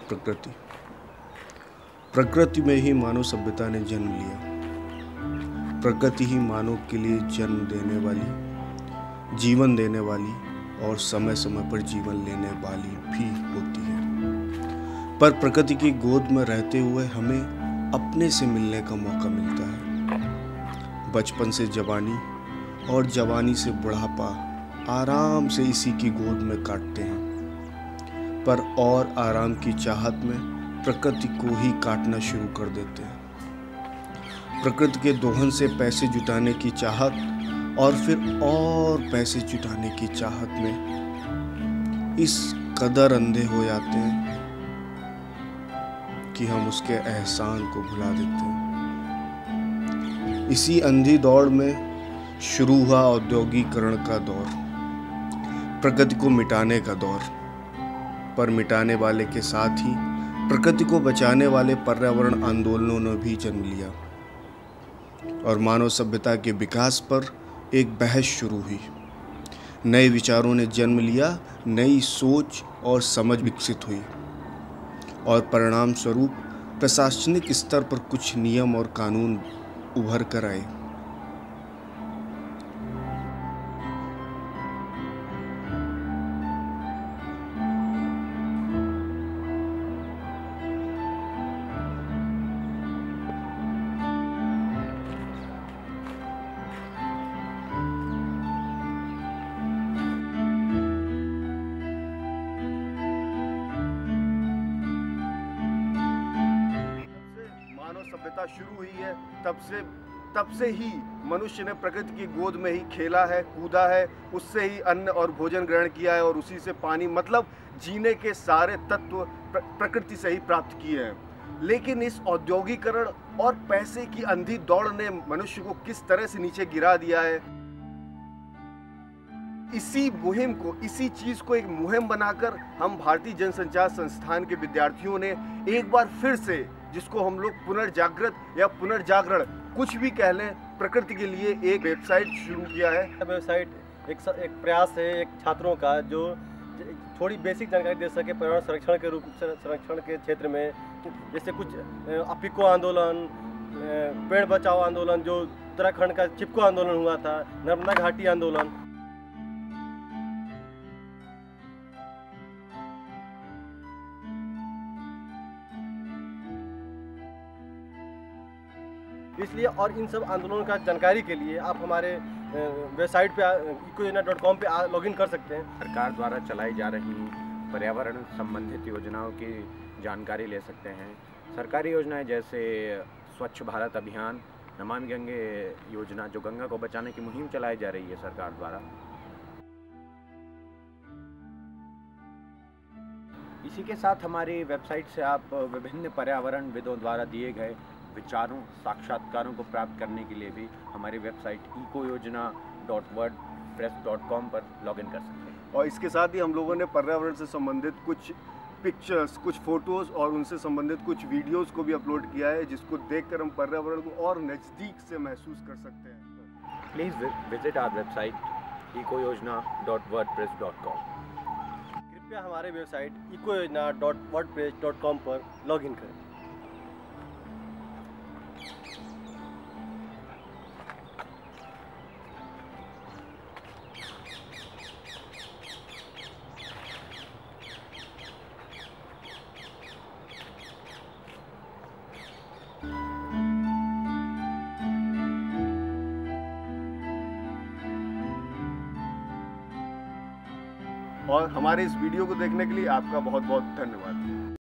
प्रकृति। प्रकृति में ही मानव सभ्यता ने जन्म लिया। प्रकृति ही मानव के लिए जन्म देने वाली, जीवन देने वाली और समय समय पर जीवन लेने वाली भी होती है। पर प्रकृति की गोद में रहते हुए हमें अपने से मिलने का मौका मिलता है। बचपन से जवानी और जवानी से बुढ़ापा आराम से इसी की गोद में काटते हैं, पर और आराम की चाहत में प्रकृति को ही काटना शुरू कर देते हैं। प्रकृति के दोहन से पैसे जुटाने की चाहत और फिर और पैसे जुटाने की चाहत में इस कदर अंधे हो जाते हैं कि हम उसके एहसान को भुला देते हैं। इसी अंधी दौड़ में शुरू हुआ औद्योगिकरण का दौर, प्रकृति को मिटाने का दौर। पर मिटाने वाले के साथ ही प्रकृति को बचाने वाले पर्यावरण आंदोलनों ने भी जन्म लिया और मानव सभ्यता के विकास पर एक बहस शुरू हुई। नए विचारों ने जन्म लिया, नई सोच और समझ विकसित हुई और परिणाम स्वरूप प्रशासनिक स्तर पर कुछ नियम और कानून उभर कर आए। सभ्यता शुरू हुई है तब से ही मनुष्य ने प्रकृति की गोद में ही खेला है, कूदा है, उससे ही अन्न और भोजन ग्रहण किया है और उसी से पानी, मतलब जीने के सारे तत्व प्रकृति से ही प्राप्त किए हैं। लेकिन इस औद्योगिकरण और पैसे की अंधी दौड़ ने मनुष्य को किस तरह से नीचे गिरा दिया है। इसी चीज को एक मुहिम बनाकर हम भारतीय जनसंचार संस्थान के विद्यार्थियों ने एक बार फिर से, जिसको हम लोग पुनर्जागृत या पुनर्जागरण कुछ भी कह लें, प्रकृति के लिए एक वेबसाइट शुरू किया है। वेबसाइट एक प्रयास है एक छात्रों का जो थोड़ी बेसिक जानकारी दे सके पर्यावरण संरक्षण के क्षेत्र में। जैसे कुछ अपिको आंदोलन, पेड़ बचाओ आंदोलन, जो उत्तराखंड का चिपको आंदोलन हुआ था, नर्मदा घाटी आंदोलन। इसलिए और इन सब आंदोलनों का जानकारी के लिए आप हमारे वेबसाइट पे ecoyoजना.com पे लॉगिन कर सकते हैं। सरकार द्वारा चलाई जा रही पर्यावरण संबंधित योजनाओं की जानकारी ले सकते हैं। सरकारी योजनाएं जैसे स्वच्छ भारत अभियान, नमामि गंगे योजना, जो गंगा को बचाने की मुहिम चलाई जा रही है सरकार द्वारा। इसी के साथ हमारी वेबसाइट से आप विभिन्न पर्यावरणविदों द्वारा दिए गए विचारों, साक्षात्कारों को प्राप्त करने के लिए भी हमारी वेबसाइट ecoyojana.wordpress.com पर लॉगिन कर सकते हैं। और इसके साथ ही हम लोगों ने पर्यावरण से संबंधित कुछ पिक्चर्स, कुछ फोटोज़ और उनसे संबंधित कुछ वीडियोस को भी अपलोड किया है, जिसको देखकर हम पर्यावरण को और नज़दीक से महसूस कर सकते हैं। Please visit our website ecoyojana.wordpress.com। कृपया हमारे वेबसाइट ecoyojana.wordpress.com पर लॉगिन करें। और हमारे इस वीडियो को देखने के लिए आपका बहुत बहुत धन्यवाद।